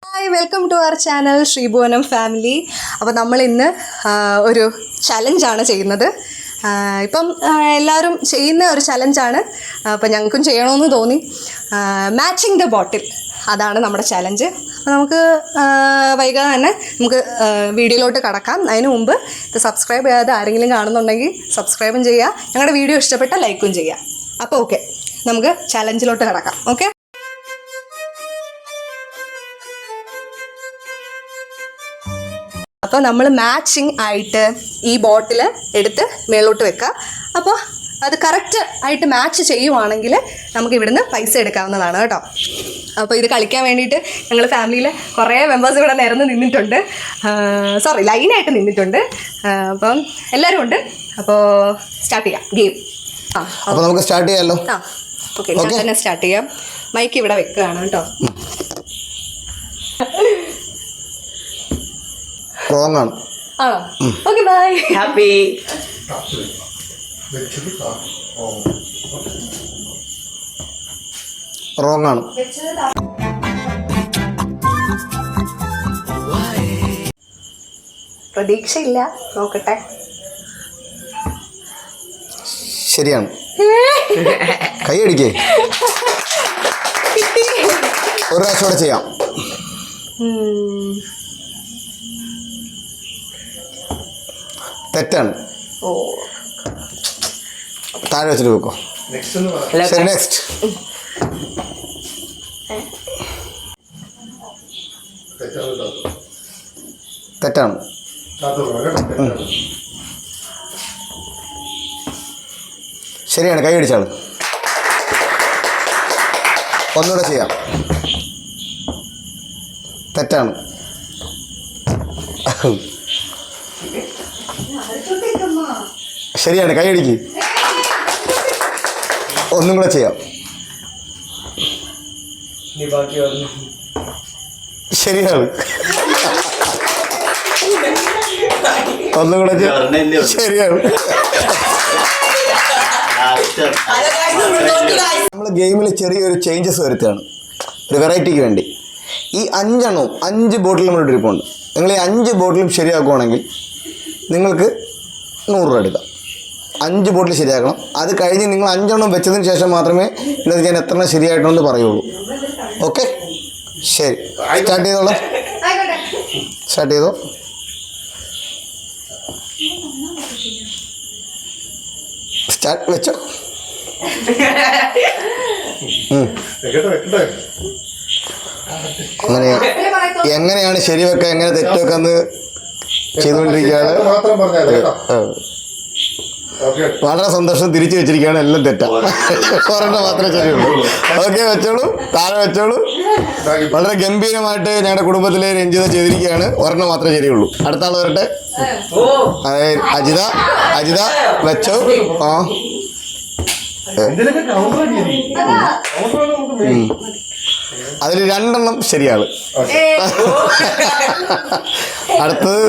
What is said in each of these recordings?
Hi, welcome to our channel Sreebhuvanam family. അപ്പോൾ നമ്മൾ ഇന്ന് ഒരു ചലഞ്ചാണ് ചെയ്യുന്നത്. ഇപ്പം എല്ലാവരും ചെയ്യുന്ന ഒരു ചലഞ്ചാണ്. അപ്പോൾ ഞങ്ങൾക്കും ചെയ്യണമെന്ന് തോന്നി. മാച്ചിങ് ദ ബോട്ടിൽ, അതാണ് നമ്മുടെ ചലഞ്ച്. അപ്പോൾ നമുക്ക് വൈകാതെ തന്നെ നമുക്ക് വീഡിയോയിലോട്ട് കടക്കാം. അതിന് മുമ്പ് ഇത് സബ്സ്ക്രൈബ് ചെയ്യാതെ ആരെങ്കിലും കാണുന്നുണ്ടെങ്കിൽ സബ്സ്ക്രൈബും ചെയ്യുക, ഞങ്ങളുടെ വീഡിയോ ഇഷ്ടപ്പെട്ടാൽ ലൈക്കും ചെയ്യുക. അപ്പോൾ ഓക്കെ, നമുക്ക് ചലഞ്ചിലോട്ട് കടക്കാം. ഓക്കെ, അപ്പോൾ നമ്മൾ മാച്ചിങ് ആയിട്ട് ഈ ബോട്ടിൽ എടുത്ത് മേളോട്ട് വെക്കുക. അപ്പോൾ അത് കറക്റ്റ് ആയിട്ട് മാച്ച് ചെയ്യുവാണെങ്കിൽ നമുക്ക് ഇവിടുന്ന് പൈസ എടുക്കാവുന്നതാണ് കേട്ടോ. അപ്പോൾ ഇത് കളിക്കാൻ വേണ്ടിയിട്ട് ഞങ്ങൾ ഫാമിലിയിൽ കുറേ മെമ്പേഴ്സ് ഇവിടെ നിരന്ന് നിന്നിട്ടുണ്ട്, ലൈനായിട്ട് നിന്നിട്ടുണ്ട്. അപ്പം എല്ലാവരും ഉണ്ട്. അപ്പോൾ സ്റ്റാർട്ട് ചെയ്യാം ഗെയിം. അപ്പോൾ നമുക്ക് സ്റ്റാർട്ട് ചെയ്യാമല്ലോ. ഓക്കെ, ഞാൻ തന്നെ സ്റ്റാർട്ട് ചെയ്യാം. മൈക്ക് ഇവിടെ വെക്കുകയാണ് കേട്ടോ. റോങ് ആണ്. ആണോ? Okay, by. ഹാപ്പി. റോങ് ആണ്. പ്രതീക്ഷയില്ല, നോക്കട്ടെ. ശരിയാണ്. കൈ അടിക്കേ. ഒരു പ്രാവശ്യം കൂടെ ചെയ്യാം. തെറ്റാണ്. ഓ, താഴെ വെച്ചിട്ട് വെക്കോ. ശരി, നെക്സ്റ്റ്. തെറ്റാണ്. ശരിയാണ്, കൈ അടിച്ചാള്. ഒന്നുകൂടെ ചെയ്യാം. തെറ്റാണ്. ശരിയാണ്, കൈ അടിക്ക്. ഒന്നും കൂടെ ചെയ്യാം. ശരിയാണ്. ഒന്നും കൂടെ ചെയ്യാം. ശരിയാണ്. നമ്മൾ ഗെയിമിൽ ചെറിയൊരു ചേഞ്ചസ് വരുത്തുകയാണ്, ഒരു വെറൈറ്റിക്ക് വേണ്ടി. ഈ 5 ബോട്ടിൽ നമ്മൾ ഇട്ടിരിപ്പുണ്ട്. നിങ്ങൾ ഈ 5 ബോട്ടിലും ശരിയാക്കുവാണെങ്കിൽ നിങ്ങൾക്ക് 100 രൂപ എടുക്കാം. 5 ബോട്ടിൽ ശരിയാക്കണം. അത് കഴിഞ്ഞ് നിങ്ങൾ 5 വെച്ചതിന് ശേഷം മാത്രമേ ഇന്നത് ഞാൻ എത്ര ശരിയായിട്ടുണ്ടെന്ന് പറയുള്ളൂ. ഓക്കെ, ശരി, സ്റ്റാർട്ട് ചെയ്തോളൂ. സ്റ്റാർട്ട് ചെയ്തോ. സ്റ്റാർട്ട് വെച്ചോ. എങ്ങനെയാണ് ശരി വെക്കുക, എങ്ങനെ തെറ്റ് വെക്കാന്ന് ചെയ്തുകൊണ്ടിരിക്കുകയാണ്. വളരെ സന്തോഷം, തിരിച്ചു വെച്ചിരിക്കുകയാണ്. എല്ലാം തെറ്റാ. ഒരെണ്ണം മാത്രമേ ശരിയുള്ളൂ. ഓക്കെ, വെച്ചോളൂ, താഴെ വെച്ചോളൂ. വളരെ ഗംഭീരമായിട്ട് ഞങ്ങളുടെ കുടുംബത്തിലെ രഞ്ജിത ചെയ്തിരിക്കുകയാണ്. ഒരെണ്ണം മാത്രമേ ശരിയുള്ളൂ. അടുത്ത ആൾ വരട്ടെ. അജിത വെച്ചോ. ആ, അതിൽ 2 ശരിയാണ്. അടുത്തത്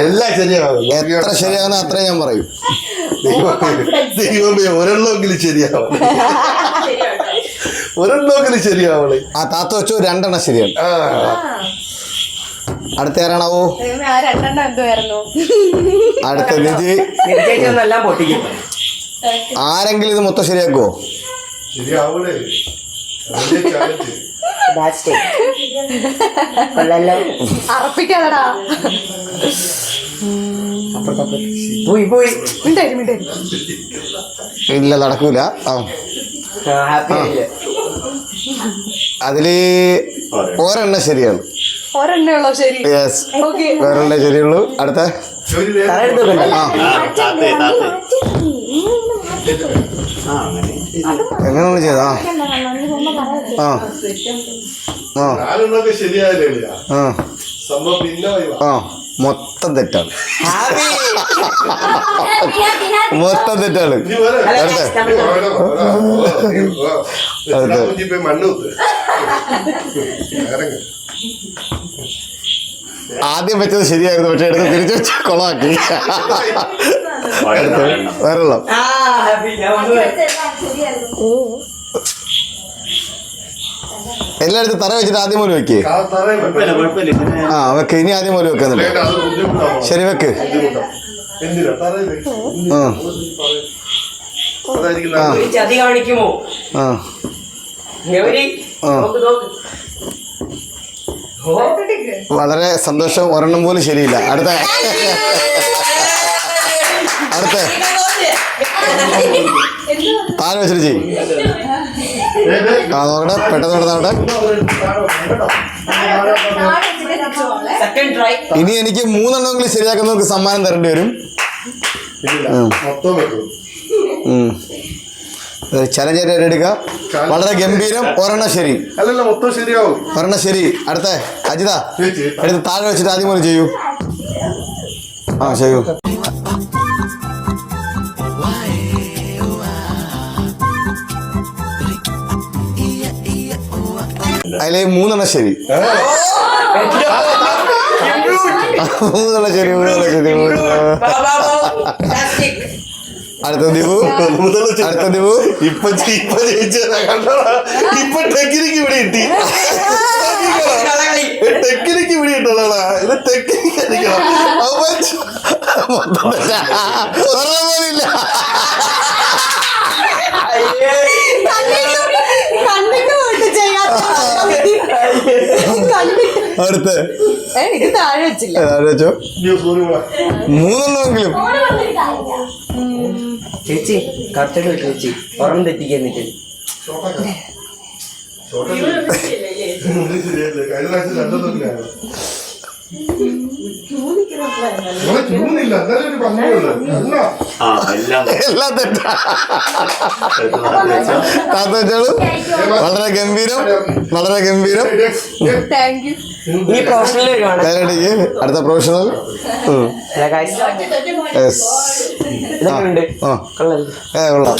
എല്ലാം ശരിയാവും. എത്ര ശരിയാകുന്ന അത്രയും ഞാൻ പറയും. ദൈവമേ, ഒരെണ്ണമെങ്കിലും ശരിയാവണം. ഒരെണ്ണമെങ്കിലും ശരിയാവണേ. ആ, താത്ത വെച്ചോ. 2 ശരിയാണ്. അടുത്ത ആരാണാവോ? അടുത്ത നിധി. ആരെങ്കിലും ഇത് മൊത്തം ശരിയാക്കുവോ? ശരിയാവണേ. അറപ്പിക്കാതടാ. ഇല്ല, നടക്കൂല. അതില് 1 ശരിയാണ്. ഒരെണ്ണുള്ളൂ ശരി. യെസ്, 1 ശരിയുള്ളൂ. അടുത്ത എങ്ങനെ ചെയ്താ? മൊത്തം തെറ്റാണ്. മൊത്തം തെറ്റാണ്. ആദ്യം വെച്ചത് ശരിയായിരുന്നു, പക്ഷെ എടുത്ത് തിരിച്ചു വെച്ച് കൊളമാക്കി. വരല്ലോ. എല്ലായിടത്തും തറ വെച്ചിട്ട് ആദ്യം പോലും വെക്കേ. ആ വെക്ക്, ഇനി ആദ്യം പോലും വെക്കുന്നില്ല. ശരി വെക്ക്. ചതി കാണിക്കുമോ? ആ വളരെ സന്തോഷം. ഒരെണ്ണം പോലും ശരിയില്ല. അടുത്ത താഴെ വെച്ചിട്ട് ചെയ്യും. ആ നോക്കട്ടെ, പെട്ടെന്ന് നടന്നോട്ടെ. Second try. ഇനി എനിക്ക് 3 എണ്ണമെങ്കിലും ശരിയാക്കുന്നവർക്ക് സമ്മാനം തരേണ്ടി വരും. ചലഞ്ച് എടുക്കാം. വളരെ ഗംഭീരം. ഒരെണ്ണം ശരി. അല്ലല്ല, മൊത്തം ശരിയാവും. ഒരെണ്ണം ശരി. അടുത്ത അജിത എടുത്ത് താഴെ വെച്ചിട്ട് ആദ്യം പോലെ ചെയ്യൂ. ആ ചെയ്യൂ. അതിലെ 3 എണ്ണം ശരി. 3 എണ്ണം ശരി. 3 എണ്ണം ശരി. അടുത്ത ദീപു. അടുത്ത ദീപു. ഇപ്പൊ ജയിച്ചതാ, കണ്ടോടാ. ഇപ്പൊ ടെക്നിക്ക് ഇവിടെ കിട്ടി. ടെക്നിക്ക് ഇവിടെ കിട്ടണോടാ. ഇത് ടെക്നിക്ക് അടിക്കണം. പോലില്ല. അടുത്ത് ഇത് താഴെ വെച്ചില്ല. താഴെ വെച്ചോ. 3 എണ്ണമെങ്കിലും. ചേച്ചി കറക്റ്റ് വിട്ടു ചേച്ചി. ഒരെണ്ണം തെറ്റിക്കാൻ എന്നിട്ട് എല്ലാം തെറ്റാ. താത്ത വെച്ചോളൂ. വളരെ ഗംഭീരം. വളരെ ഗംഭീരം. Thank you. ഇനി പ്രൊഫഷണൽ വരുവാണ്. ഞാനടിക്ക്. അടുത്ത പ്രൊഫഷണൽ. യെസ്. ഇതൊക്കെ ഉണ്ട്. ആ കൊള്ളല്ലേ? കൊള്ളാം.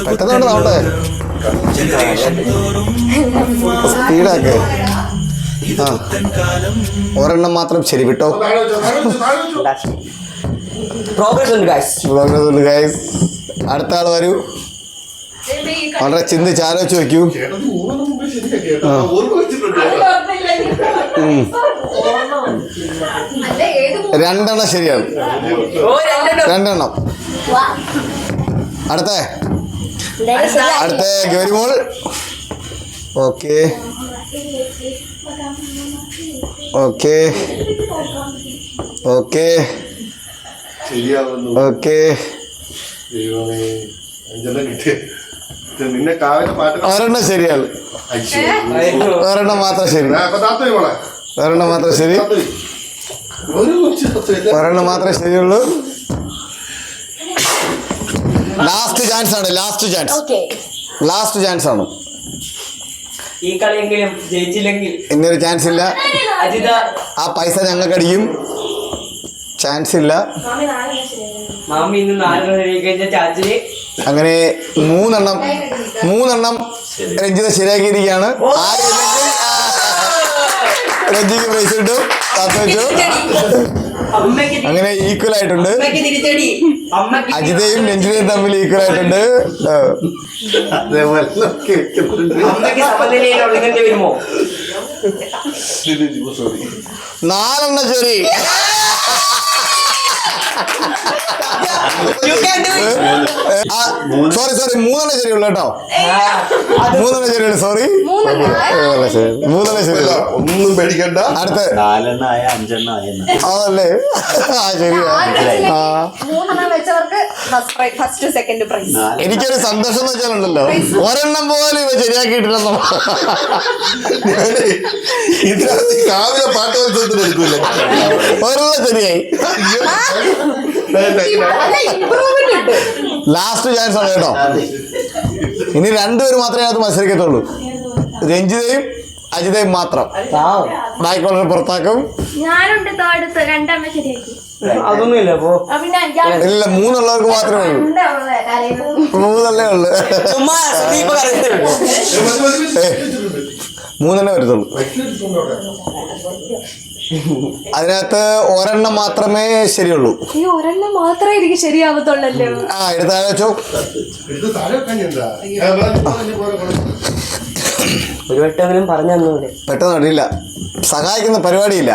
പെട്ടെന്ന് നോട്ടെ. സ്പീഡാക്ക്. ആ ഒരെണ്ണം മാത്രം ശരി വിട്ടോ. പ്രോഗ്രസ് ഉണ്ട് ഗൈസ്. അടുത്ത ആൾ വരൂ. വളരെ ചിന്തിച്ച് ആലോചിച്ച് വെക്കൂ. രണ്ടെണ്ണം ശരിയാണ്. 2 എണ്ണം. അടുത്ത ഗൗരിമോൾ. Okay okay okay okay. നിന്നെ കാവിലെ പാട്ട് ഒരെണ്ണം ശരിയാണ്. ഒരെണ്ണം മാത്രം ശരി. ഒരെണ്ണം മാത്രം ശരി. ഒരെണ്ണം മാത്രമേ ശരിയുള്ളൂ. ലാസ്റ്റ് ചാൻസ് ആണ്. ലാസ്റ്റ് ചാൻസ് ആണ്. ഈ കളിയെങ്കിലും ജയിച്ചില്ലെങ്കിൽ ഇനിയൊരു ചാൻസ് ഇല്ല. അജിത ആ പൈസ ഞങ്ങൾക്ക് അടിക്കും. ചാൻസ് ഇല്ല. മാമി ഇന്ന് 4 കഴിഞ്ഞ ചാർജില് അങ്ങനെ 3 എണ്ണം രഞ്ജിത ശരിയാക്കിയിരിക്കുകയാണ്. രഞ്ജിക്ക് പ്രൈസ് കിട്ടും. അങ്ങനെ ഈക്വൽ ആയിട്ടുണ്ട്. അജിതയും രഞ്ജിതയും തമ്മിൽ ഈക്വൽ ആയിട്ടുണ്ട്. വരുമോ? 4 എണ്ണം ശരി. സോറി 3 എണ്ണം ശരിയുള്ളൂ കേട്ടോ. 3 എണ്ണം ശരിയുള്ളൂ. സോറി 3 എണ്ണം ശരിയല്ല. ഒന്നും പേടിക്കണ്ട. അടുത്ത 4 എണ്ണമായ 5 എണ്ണമായ അതല്ലേ. ആ ശരിയാ. First second prize. എനിക്കൊരു സന്തോഷം എന്ന് വെച്ചാലുണ്ടല്ലോ, ഒരെണ്ണം പോലും ഇവ ശരിയാക്കിയിട്ടില്ലെന്നോ. ഇതിനകത്ത് കാവിലെ പാട്ട് മത്സരത്തിന് എടുക്കൂല. ഒരെണ്ണം ശരിയായി. ലാസ്റ്റ് ചാൻസ് ആണ് കേട്ടോ. ഇനി 2 പേര് മാത്രമേ അതിനകത്ത് മത്സരിക്കത്തുള്ളൂ. രഞ്ജിതയും അജിതയും മാത്രം. ബാക്കിയുള്ളവരെ പുറത്താക്കും. ഞാനുണ്ട് അടുത്ത് 2 എണ്ണം ശരിയാക്കി. അതൊന്നുമില്ല. പിന്നെ ഇല്ല, 3 ഉള്ളവർക്ക് മാത്രമേ ഉള്ളൂ. 3 അല്ലേ ഉള്ളു. 3 തന്നെ വരത്തുള്ളൂ. അതിനകത്ത് ഒരെണ്ണം മാത്രമേ ശരിയുള്ളൂ. ഈ ഒരെണ്ണം മാത്രമേ എനിക്ക് ശരിയാവത്തുള്ളല്ലോ. ആ എടുത്താൽ വെച്ചോ. എടുത്ത് താഴെ വെക്കാൻ എന്താ ഒരു വട്ടമെങ്കിലും പറഞ്ഞു തന്നൂടെ? പെട്ടെന്ന് അറിയില്ല, സഹായിക്കുന്ന പരിപാടിയില്ല.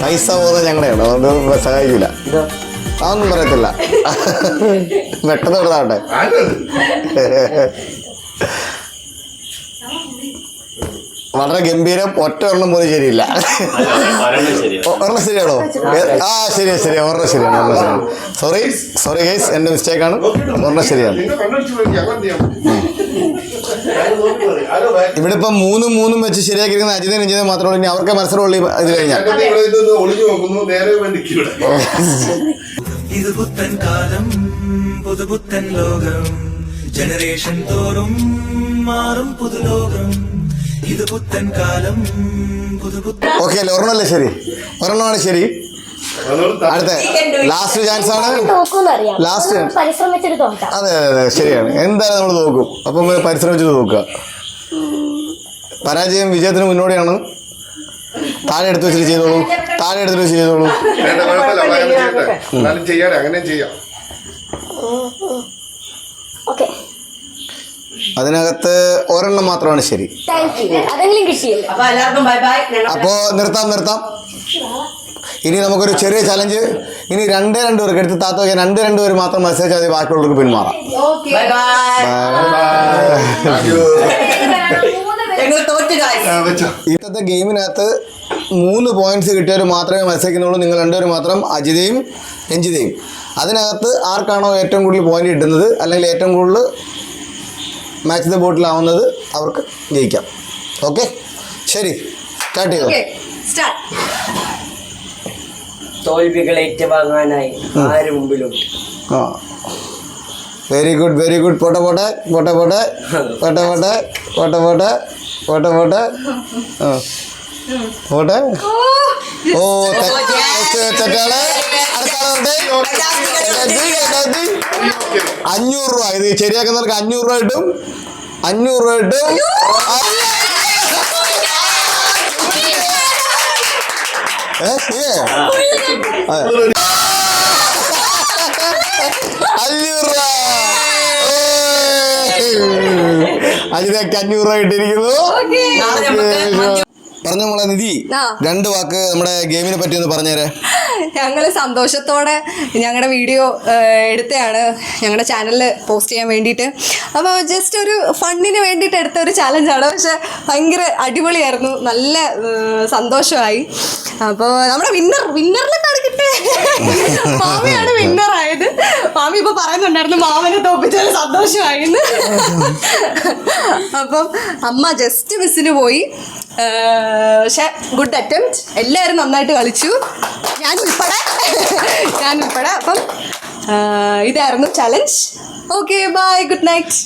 പൈസ പോകുന്നത് ഞങ്ങളുടെയാണ്, അതുകൊണ്ട് സഹായിക്കില്ല. ഇതോ അതൊന്നും പറയത്തില്ല. പെട്ടെന്ന് എടുത്താട്ടെ. വളരെ ഗംഭീരം. ഒറ്റ ഒരെണ്ണം പോലും ശരിയില്ല. ഒരെണ്ണം ശരിയാണോ? ആ ശരിയാ ശരിയാ, ഒരെണ്ണം ശരിയാണ്. സോറി ഗൈസ്, എൻ്റെ മിസ്റ്റേക്കാണ്. ഒരെണ്ണം ശരിയാണ്. ഇവിടെ ഇപ്പം മൂന്നും വെച്ച് ശരിയാക്കിയിരിക്കുന്ന അജിതനും രഞ്ജിതനും മാത്രമേ ഉള്ളൂ. ഇനി അവർക്ക് മത്സരമുള്ളൂ ഇത് കഴിഞ്ഞാൽ. ഒളിഞ്ഞു നോക്കുന്നു, നേരെ വേണ്ടിക്കൂടെ. ഇത് പുത്തൻ കാലം, പുതുപുത്തൻ ലോകം, ജനറേഷൻ തോറും മാറും പുതുലോകം. ഇത് പുത്തൻ കാലം, പുതുപുത്തൻ. ഓക്കെ അല്ലേ? ഒരെണ്ണമല്ലേ ശരി? ഒരെണ്ണമാണ് ശരി. അടുത്ത ലാസ്റ്റ് ചാൻസ് ആണ്. ലാസ്റ്റ് പരിശ്രമിച്ചിട്ട് തോട്ടാം. അതെ ശരിയാണ്. എന്തായാലും നമ്മൾ നോക്കും. അപ്പം പരിശ്രമിച്ചിട്ട് നോക്കുക. പരാജയം വിജയത്തിന് മുന്നോടിയാണ്. താഴെ എടുത്ത് വെച്ചിട്ട് ചെയ്തോളൂ. വേണ്ട, കുഴപ്പമില്ല, അവളങ്ങനെ ചെയ്യട്ടെ. എന്നാലും ചെയ്യാതെ അങ്ങനെ ചെയ്യാം. അതിനകത്ത് ഒരെണ്ണം മാത്രമാണ് ശരി. അതെങ്കിലും കിട്ടിയില്ല. അപ്പൊ എല്ലാവർക്കും ബൈ ബൈ. അപ്പോൾ നിർത്താം. ഇനി നമുക്കൊരു ചെറിയ ചലഞ്ച്. ഇനി രണ്ടേ പേർക്ക് എടുത്ത് താത്ത വയ്ക്കാൻ രണ്ടു പേര് മാത്രം മത്സരിച്ചാൽ മതി, ബാക്കിയുള്ളവർക്ക് പിന്മാറാം. Bye bye. ഞങ്ങൾ തോറ്റു കാര്യം. ഇന്നത്തെ ഗെയിമിനകത്ത് 3 പോയിന്റ്സ് കിട്ടിയവർ മാത്രമേ മത്സരിക്കുന്നുള്ളൂ. നിങ്ങൾ 2 പേര് മാത്രം, അജിതയും രഞ്ജിതയും. അതിനകത്ത് ആർക്കാണോ ഏറ്റവും കൂടുതൽ പോയിന്റ് കിട്ടുന്നത്, അല്ലെങ്കിൽ ഏറ്റവും കൂടുതൽ മാച്ച് ദ ബോട്ടിലാവുന്നത്, അവർക്ക് ജയിക്കാം. ഓക്കെ ശരി, സ്റ്റാർട്ട് ചെയ്തോ. തോൽവികൾ ഏറ്റുവാങ്ങാനായി ആര് മുമ്പിലും. ആ വെരി ഗുഡ്. പോട്ടെ. പോട്ടെ. ഓ തെറ്റാണ്. 500 രൂപ. ഇത് ശരിയാക്കുന്നവർക്ക് 500 രൂപ കിട്ടും. 500 രൂപ കിട്ടും. അതിനൊക്കെ 500 രൂപ കിട്ടിയിരിക്കുന്നു. പറഞ്ഞ മോളെ നിധി, 2 വാക്ക് നമ്മുടെ ഗെയിമിനെ പറ്റി ഒന്ന് പറഞ്ഞേരെ. ഞങ്ങൾ സന്തോഷത്തോടെ ഞങ്ങളുടെ വീഡിയോ എടുത്തതാണ് ഞങ്ങളുടെ ചാനലിൽ പോസ്റ്റ് ചെയ്യാൻ വേണ്ടിയിട്ട്. അപ്പോൾ ജസ്റ്റ് ഒരു ഫണ്ണിന് വേണ്ടിയിട്ട് എടുത്ത ഒരു ചാലഞ്ചാണ്. പക്ഷെ ഭയങ്കര അടിപൊളിയായിരുന്നു, നല്ല സന്തോഷമായി. അപ്പോൾ നമ്മുടെ വിന്നറിനെ കിട്ടിയ മാമിയാണ് വിന്നറായത്. മാമി ഇപ്പോൾ പറയുന്നുണ്ടായിരുന്നു മാമനെ തോപ്പിച്ചാൽ സന്തോഷമായിന്ന്. അപ്പം അമ്മ ജസ്റ്റ് മിസ്സിന് പോയി. പക്ഷെ ഗുഡ് അറ്റംപ്റ്റ്. എല്ലാവരും നന്നായിട്ട് കളിച്ചു, ഞാൻ ഉൾപ്പെടെ. അപ്പം ഇതായിരുന്നു challenge. Okay bye, good night.